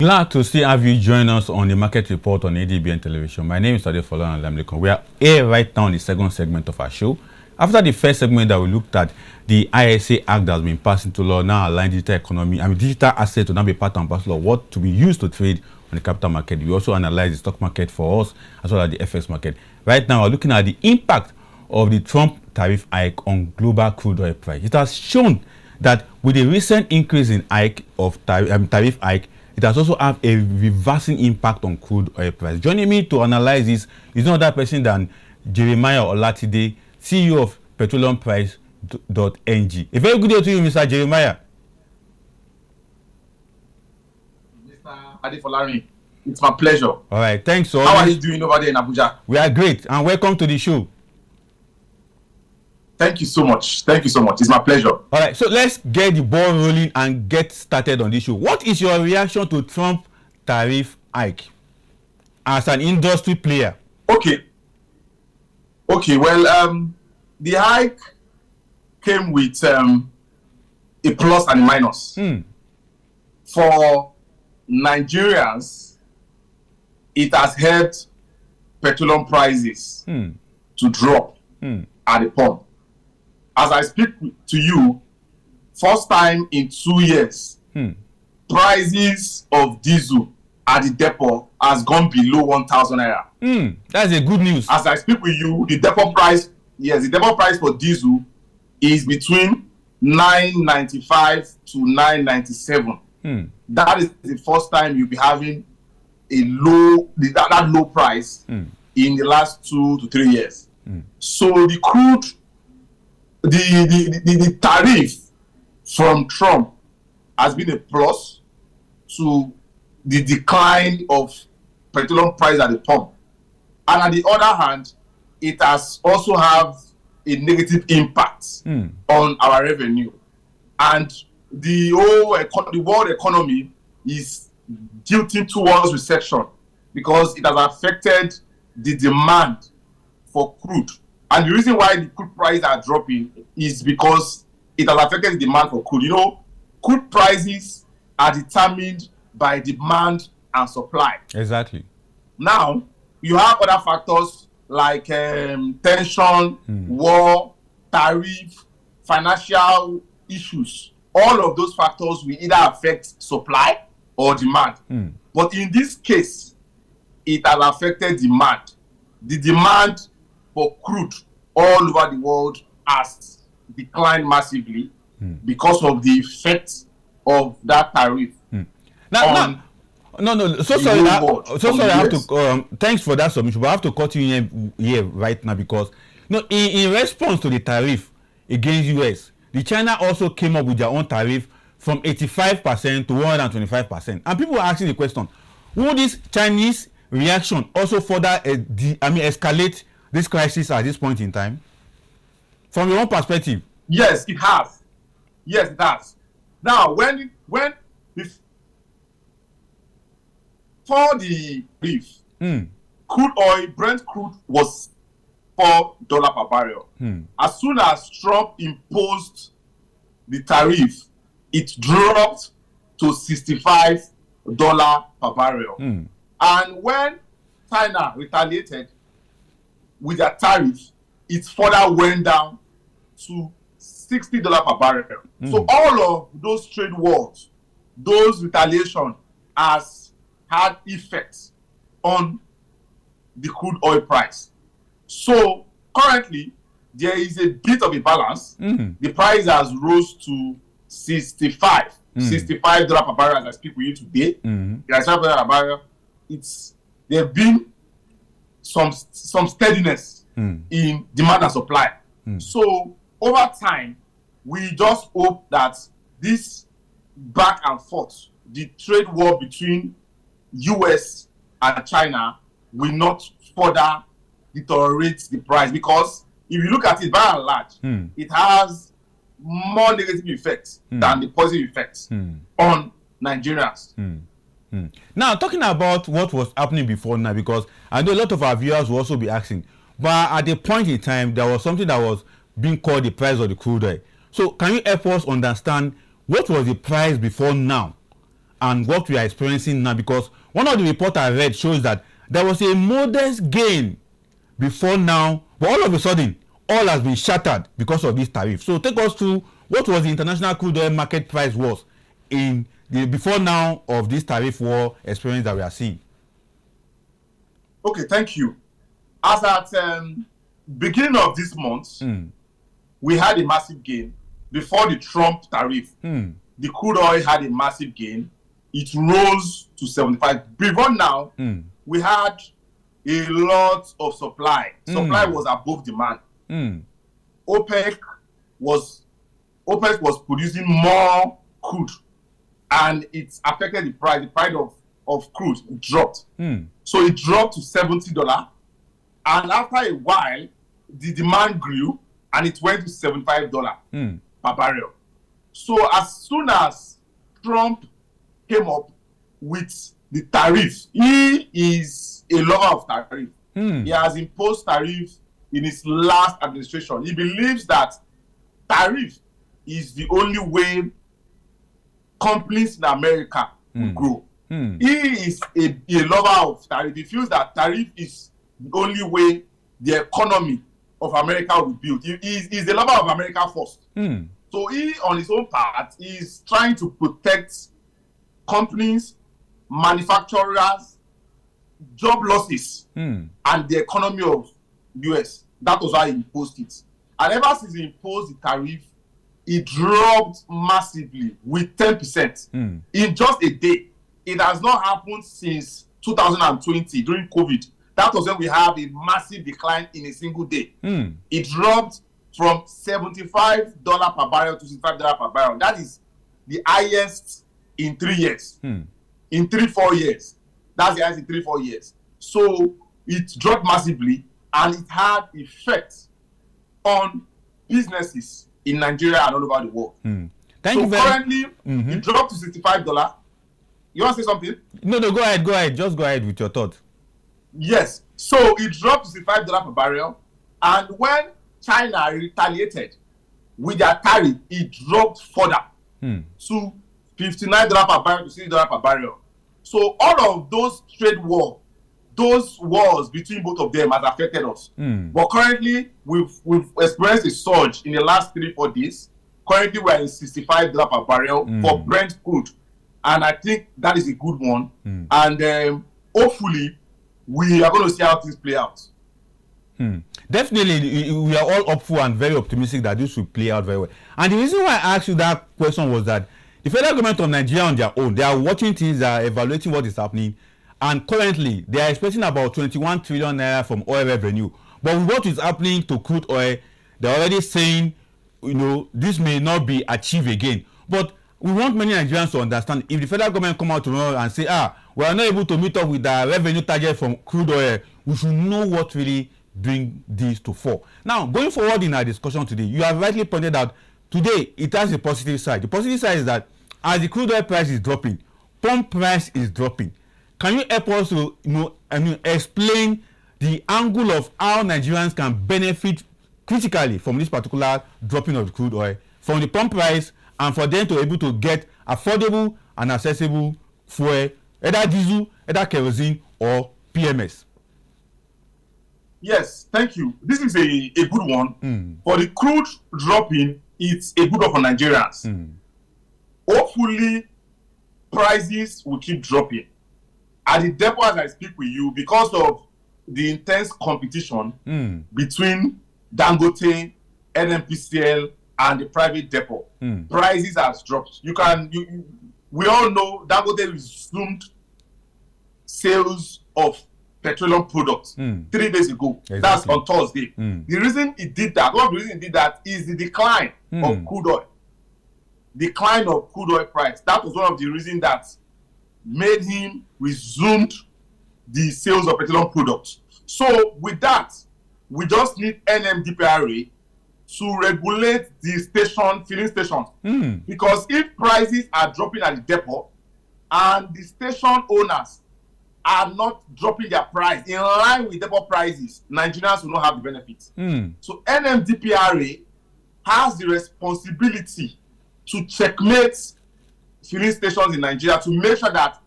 Glad to see have you join us on the market report on ADBN television. My name is Tariff and we are here right now in the second segment of our show. After the first segment that we looked at, the ISA Act that has been passed into law now align digital economy and digital assets will now be part and parcel of what to be used to trade on the capital market. We also analyze the stock market for us as well as the FX market. Right now, we're looking at the impact of the Trump tariff hike on global crude oil price. It has shown that with the recent increase in tariff hike, it has also had a reversing impact on crude oil price. Joining me to analyze this is no other person than Jeremiah Olatide, CEO of PetroleumPrice.ng. A very good day to you, Mr. Jeremiah. Mr. Adefolari, it's my pleasure. All right, thanks. How are you doing over there in Abuja? We are great, and welcome to the show. Thank you so much. Thank you so much. It's my pleasure. All right, so let's get the ball rolling and get started on this show. What is your reaction to Trump tariff hike as an industry player? Okay, well, the hike came with a plus and a minus. For Nigerians, it has helped petroleum prices to drop at the pump. As I speak to you, first time in 2 years, prices of diesel at the depot has gone below 1,000 naira. That's a good news. As I speak with you, the depot price, the depot price for diesel is between 995 to 997. That is the first time you'll be having a that low price in the last 2 to 3 years. So the crude, the tariff from Trump has been a plus to the decline of petroleum price at the pump. And on the other hand, it has also have a negative impact on our revenue. And the world economy is tilting towards recession because it has affected the demand for crude. And the reason why the crude prices are dropping is because it has affected the demand for crude. You know, crude prices are determined by demand and supply. Exactly. Now, you have other factors like tension, war, tariff, financial issues. All of those factors will either affect supply or demand. But in this case, it has affected demand. The demand for crude all over the world has declined massively because of the effect of that tariff. No, so sorry. I have to. Thanks for that submission, but I have to cut you here right now because in response to the tariff against US, the China also came up with their own tariff from 85% to 125%, and people are asking the question: will this Chinese reaction also further escalate this crisis at this point in time? From your own perspective? Yes, it has. Yes, it has. Now, when before the beef, crude oil, Brent crude was $4 per barrel. As soon as Trump imposed the tariff, it dropped to $65 per barrel. And when China retaliated with their tariff, it further went down to $60 per barrel. So all of those trade wars, those retaliation has had effects on the crude oil price. So currently, there is a bit of a balance. The price has rose to $65 per barrel as I speak with you today. $65 per barrel. There have been some steadiness in demand and supply. So over time, we just hope that this back and forth, the trade war between US and China will not further deteriorate the price, because if you look at it by and large, it has more negative effects than the positive effects on Nigerians. Now, talking about what was happening before now, because I know a lot of our viewers will also be asking, but at a point in time, there was something that was being called the price of the crude oil. So can you help us understand what was the price before now and what we are experiencing now? Because one of the reports I read shows that there was a modest gain before now, but all of a sudden, all has been shattered because of this tariff. So take us through what was the international crude oil market price was in the before now of this tariff war experience that we are seeing. Okay, thank you. As at beginning of this month, we had a massive gain. Before the Trump tariff, the crude oil had a massive gain. It rose to 75. Before now, we had a lot of supply. Supply was above demand. OPEC was producing more crude, and it affected the price. The price of crude dropped. So it dropped to $70. And after a while, the demand grew and it went to $75 per barrel. So as soon as Trump came up with the tariff, he is a lover of tariff. He has imposed tariff in his last administration. He believes that tariff is the only way companies in America will grow. He is a lover of tariff. He feels that tariff is the only way the economy of America will build. He's a lover of America first. So he, on his own part, is trying to protect companies, manufacturers, job losses, and the economy of US. That was why he imposed it. And ever since he imposed the tariff, it dropped massively with 10% in just a day. It has not happened since 2020 during COVID. That was when we have a massive decline in a single day. It dropped from $75 per barrel to $65 per barrel. That is the highest in 3 years. In 3-4 years. That's the highest in 3-4 years. So it dropped massively, and it had effects on businesses in Nigeria and all over the world. Currently, it dropped to $65. You want to say something? No, go ahead. Just go ahead with your thought. Yes. So it dropped to $65 per barrel. And when China retaliated with their tariff, it dropped further to $59 per barrel to $60 per barrel. So all of those trade wars, those wars between both of them has affected us. But currently, we've experienced a surge in the last 3-4 days. Currently, we are in $65 per barrel for Brent crude. And I think that is a good one. And hopefully, we are going to see how things play out. Definitely, we are all hopeful and very optimistic that this will play out very well. And the reason why I asked you that question was that the federal government of Nigeria on their own, they are watching things, they are evaluating what is happening. And currently, they are expecting about 21 trillion naira from oil revenue. But with what is happening to crude oil, they're already saying, this may not be achieved again. But we want many Nigerians to understand, if the federal government come out tomorrow and say, we are not able to meet up with the revenue target from crude oil, we should know what really bring this to fall. Now, going forward in our discussion today, you have rightly pointed out, today it has a positive side. The positive side is that as the crude oil price is dropping, pump price is dropping. Can you help us to explain the angle of how Nigerians can benefit critically from this particular dropping of the crude oil from the pump price, and for them to be able to get affordable and accessible fuel, either diesel, either kerosene, or PMS? Yes, thank you. This is a good one. For the crude dropping, it's a good one for Nigerians. Hopefully, prices will keep dropping. At the depot, as I speak with you, because of the intense competition between Dangote, NNPCL, and the private depot, prices has dropped. We all know Dangote resumed sales of petroleum products 3 days ago. Exactly. That's on Thursday. The reason it did that, one of the reasons it did that is the decline of crude oil. Decline of crude oil price. That was one of the reasons that made him resumed the sales of petroleum products. So with that, we just need NMDPRA to regulate the filling stations. Because if prices are dropping at the depot and the station owners are not dropping their price in line with depot prices, Nigerians will not have the benefits. So NMDPRA has the responsibility to checkmate filling stations in Nigeria to make sure that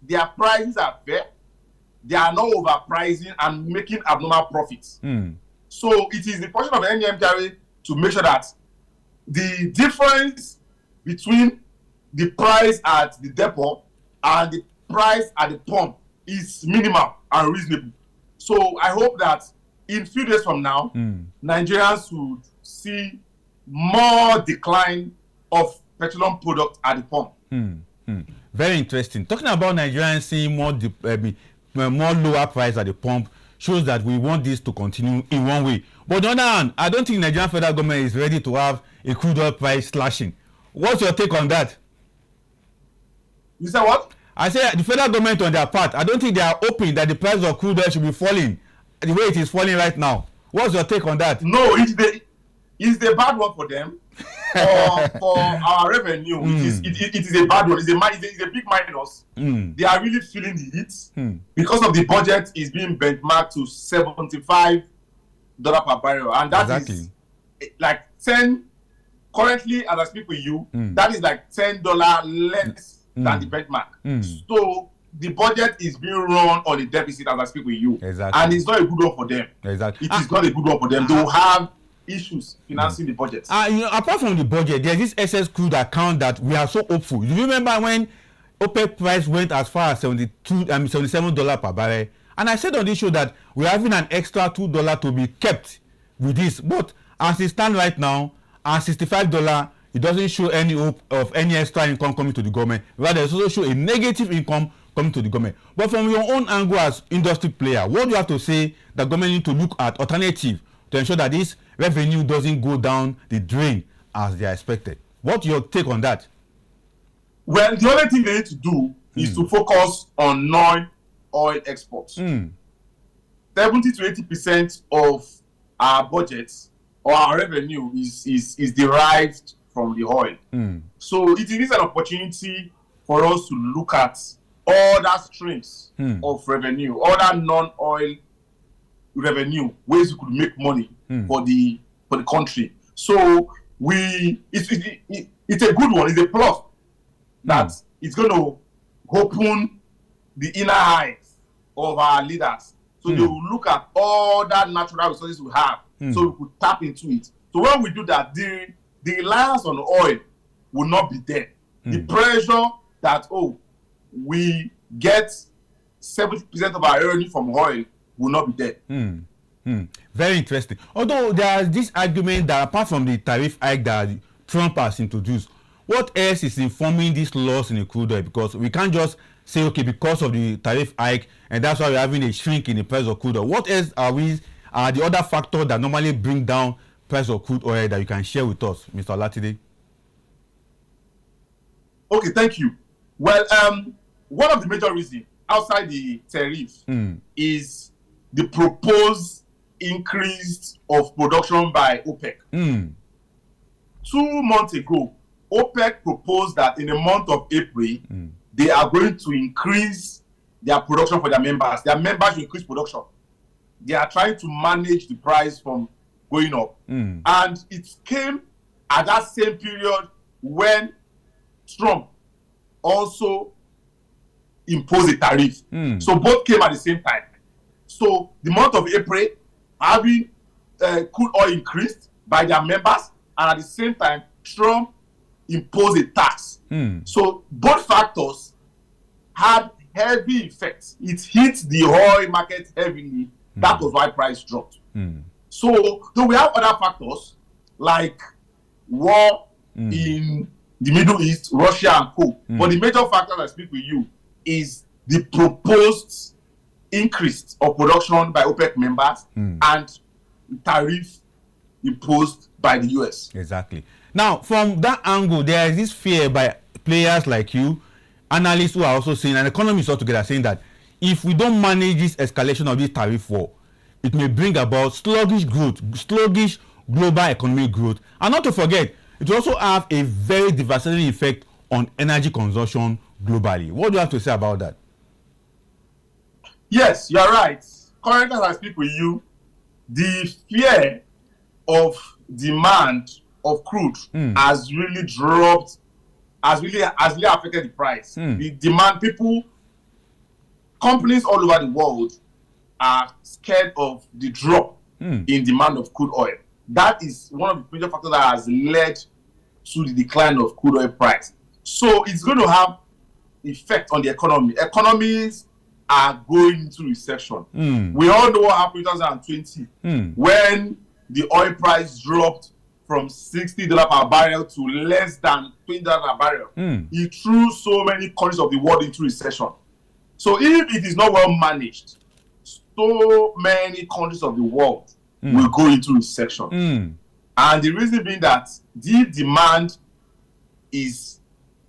their prices are fair, they are not overpricing and making abnormal profits. So it is the function of the NEMTRA to make sure that the difference between the price at the depot and the price at the pump is minimal and reasonable. So I hope that in few days from now, Nigerians would see more decline of petroleum products at the pump. Very interesting. Talking about Nigerians seeing more lower price at the pump shows that we want this to continue in one way. But on the other hand, I don't think Nigerian federal government is ready to have a crude oil price slashing. What's your take on that? You said what? I say the federal government on their part, I don't think they are hoping that the price of crude oil should be falling the way it is falling right now. What's your take on that? No, it's the bad one for them. For our revenue, it is a bad one. It's a big minus. They are really feeling the heat because of the budget is being benchmarked to $75 per barrel, and that is like 10. Currently, as I speak with you, that is like $10 less than the benchmark. So the budget is being run on a deficit as I speak with you, and it's not a good one for them. It is not a good one for them. They will have issues financing the budget. Apart from the budget, there's this excess crude account that we are so hopeful. Do you remember when OPEC price went as far as $77 per barrel? And I said on this show that we're having an extra $2 to be kept with this. But as it stands right now, at $65, it doesn't show any hope of any extra income coming to the government. Rather, it also show a negative income coming to the government. But from your own angle as industry player, what do you have to say that government need to look at alternative to ensure that this revenue doesn't go down the drain as they are expected? What's your take on that? Well, the only thing they need to do is to focus on non-oil exports. 70 to 80% of our budgets or our revenue is derived from the oil. So it is an opportunity for us to look at other streams of revenue, other non-oil revenue, ways we could make money for the country. So it's a good one. It's a plus that it's going to open the inner eyes of our leaders, so they will look at all that natural resources we have, so we could tap into it. So when we do that, the reliance on oil will not be there. The pressure that we get 70% of our revenue from oil will not be there. Very interesting. Although there is this argument that apart from the tariff hike that Trump has introduced, what else is informing this loss in the crude oil? Because we can't just say, okay, because of the tariff hike, and that's why we're having a shrink in the price of crude oil. What else are the other factors that normally bring down price of crude oil that you can share with us, Mr. Olatide? Okay, thank you. Well, one of the major reasons outside the tariff is the proposed increase of production by OPEC. 2 months ago, OPEC proposed that in the month of April, they are going to increase their production for their members. Their members will increase production. They are trying to manage the price from going up. And it came at that same period when Trump also imposed a tariff. So both came at the same time. So the month of April, having crude oil increased by their members, and at the same time, Trump imposed a tax. So both factors had heavy effects. It hit the oil market heavily. That was why price dropped. So though we have other factors like war in the Middle East, Russia and co. But the major factor I speak with you is the proposed increase of production by OPEC members and tariff imposed by the US. Exactly. Now, from that angle, there is this fear by players like you, analysts who are also saying, and economists altogether saying that if we don't manage this escalation of this tariff war, it may bring about sluggish growth, sluggish global economic growth, and not to forget, it will also have a very devastating effect on energy consumption globally. What do you have to say about that? Yes, you're right. Currently, as I speak with you, the fear of demand of crude has really dropped has really affected the price. The demand, companies all over the world are scared of the drop in demand of crude oil. That is one of the major factors that has led to the decline of crude oil price. So it's going to have effect on the economy. Economies are going into recession. We all know what happened in 2020 when the oil price dropped from $60 per barrel to less than $20 per barrel. It threw so many countries of the world into recession. So if it is not well managed, so many countries of the world will go into recession. And the reason being that the demand is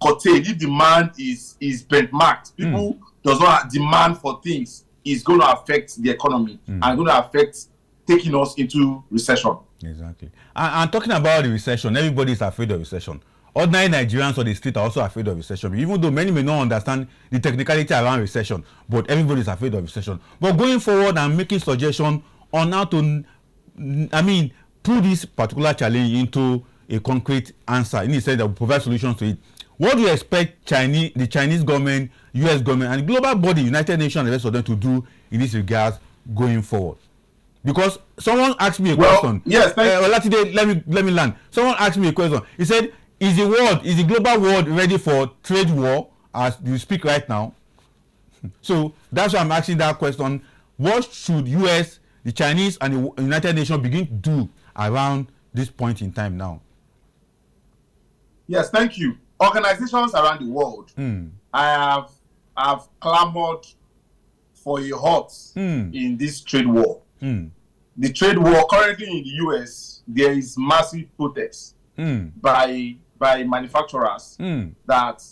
curtailed, if demand is benchmarked, people does not have demand for things, is going to affect the economy and going to affect taking us into recession. Exactly. And talking about the recession, everybody is afraid of recession. Ordinary Nigerians on the street are also afraid of recession, even though many may not understand the technicality around recession, but everybody is afraid of recession. But going forward and making suggestions on how to, put this particular challenge into a concrete answer, in the sense that we provide solutions to it. What do you expect the Chinese government, US government, and the global body, United Nations, and the rest of them to do in this regard going forward? Because someone asked me a question. Yes, Olatide, let me land. Someone asked me a question. He said, is the global world ready for trade war as you speak right now? So that's why I'm asking that question. What should US, the Chinese, and the United Nations begin to do around this point in time now? Yes, thank you. Organizations around the world have clamored for a halt in this trade war. The trade war currently in the US, there is massive protest by manufacturers that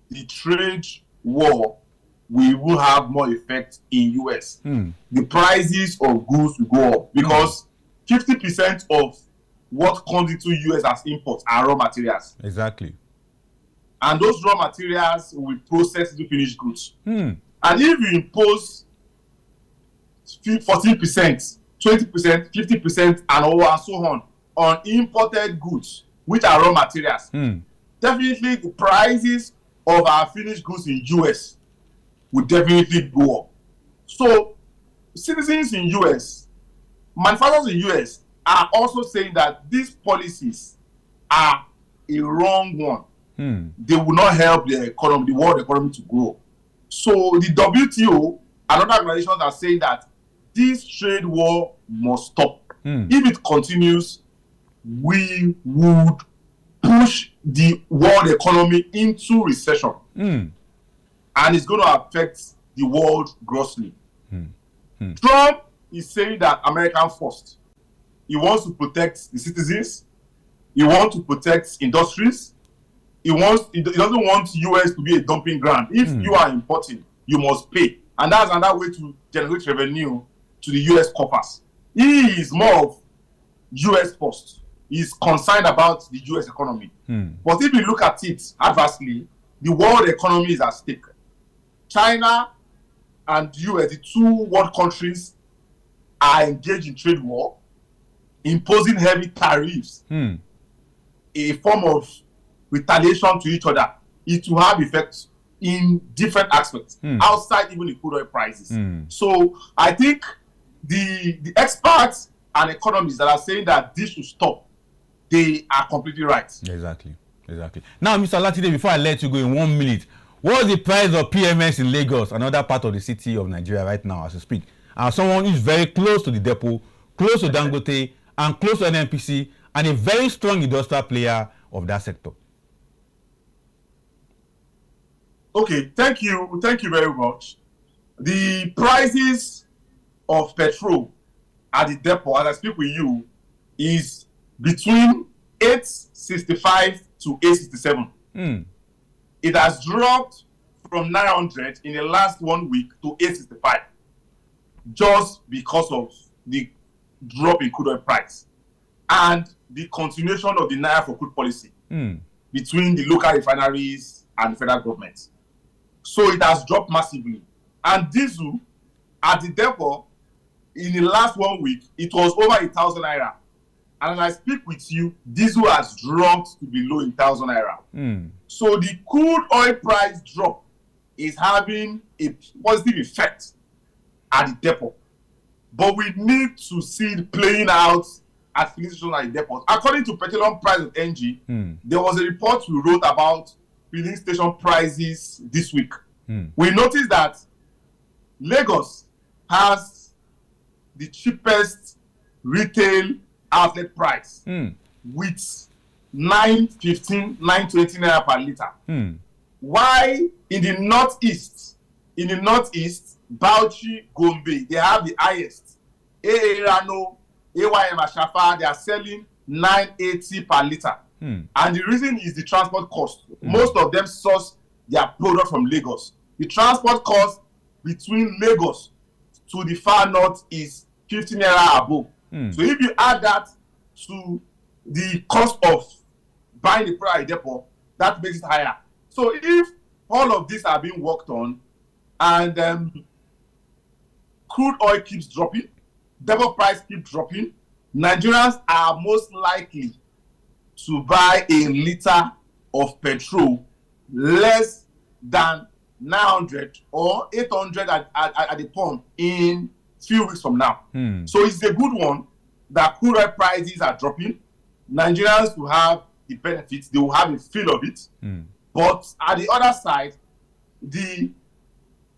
the trade war will have more effect in US. The prices of goods will go up because 50% of what comes into US as imports are raw materials. Exactly. And those raw materials will process into finished goods. And if you impose 14%, 20%, 50%, and so on imported goods, which are raw materials, definitely the prices of our finished goods in US will definitely go up. So citizens in US, manufacturers in US are also saying that these policies are a wrong one. They will not help the economy, the world economy, to grow. So the WTO and other organizations are saying that this trade war must stop. If it continues, we would push the world economy into recession. And it's going to affect the world grossly. Trump is saying that American first. He wants to protect the citizens. He wants to protect industries. He doesn't want US to be a dumping ground. If you are importing, you must pay. And that's another way to generate revenue to the US coffers. He is more of US first. He's concerned about the US economy. But if you look at it adversely, the world economy is at stake. China and US, the two world countries, are engaged in trade war, imposing heavy tariffs, a form of retaliation to each other. It will have effects in different aspects outside even the crude oil prices. So I think the experts and economists that are saying that this should stop, they are completely right. Exactly. Now, Mr. Olatide, before I let you go in 1 minute, what's the price of PMS in Lagos, another part of the city of Nigeria right now as we speak? Someone who is very close to the depot, close to Dangote, and close to NNPC, and a very strong industrial player of that sector. Okay, thank you very much. The prices of petrol at the depot, as I speak with you, is between 865 to 867. It has dropped from 900 in the last 1 week to 865, just because of the drop in crude oil price and the continuation of the Naira for crude policy between the local refineries and the federal government. So it has dropped massively. And diesel at the depot in the last 1 week, it was over 1,000 naira. And as I speak with you, diesel has dropped to below 1,000 naira. So the crude oil price drop is having a positive effect at the depot. But we need to see it playing out at filling stations at the depot. According to PetroleumPrice.ng, there was a report we wrote about filling station prices this week. We noticed that Lagos has the cheapest retail outlet price with 9.15, 9.20 naira per liter. Why in the northeast, Bauchi, Gombe, they have the highest. AA Rano, AYM Ashafa, they are selling 9.80 per liter. And the reason is the transport cost. Most of them source their product from Lagos. The transport cost between Lagos to the far north is 15 naira above. So if you add that to the cost of buying the product at depot, that makes it higher. So if all of these are being worked on and crude oil keeps dropping, depot price keeps dropping, Nigerians are most likely to buy a liter of petrol less than 900 or 800 at the pump in few weeks from now. So it's a good one that crude oil prices are dropping. Nigerians will have the benefits, they will have a feel of it. But at the other side, the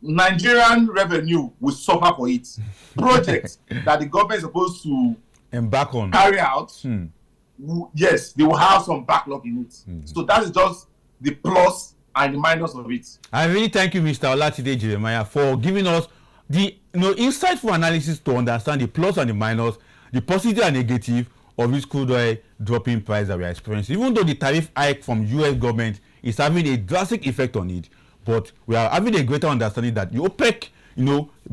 Nigerian revenue will suffer for it. Projects that the government is supposed to embark on, carry out, yes, they will have some backlog in it. So that is just the plus and the minus of it. I really thank you, Mr. Olatide Jeremiah, for giving us the insightful analysis to understand the plus and the minus, the positive and negative of this crude oil dropping price that we are experiencing. Even though the tariff hike from U.S. government is having a drastic effect on it, but we are having a greater understanding that the OPEC,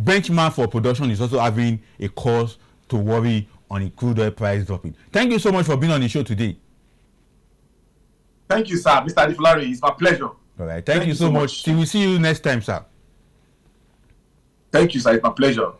benchmark for production is also having a cause to worry on the crude oil price dropping. Thank you so much for being on the show today. Thank you, sir. Mr. Adifulari, it's my pleasure. All right. Thank you so much. Till we see you next time, sir. Thank you, sir. It's my pleasure.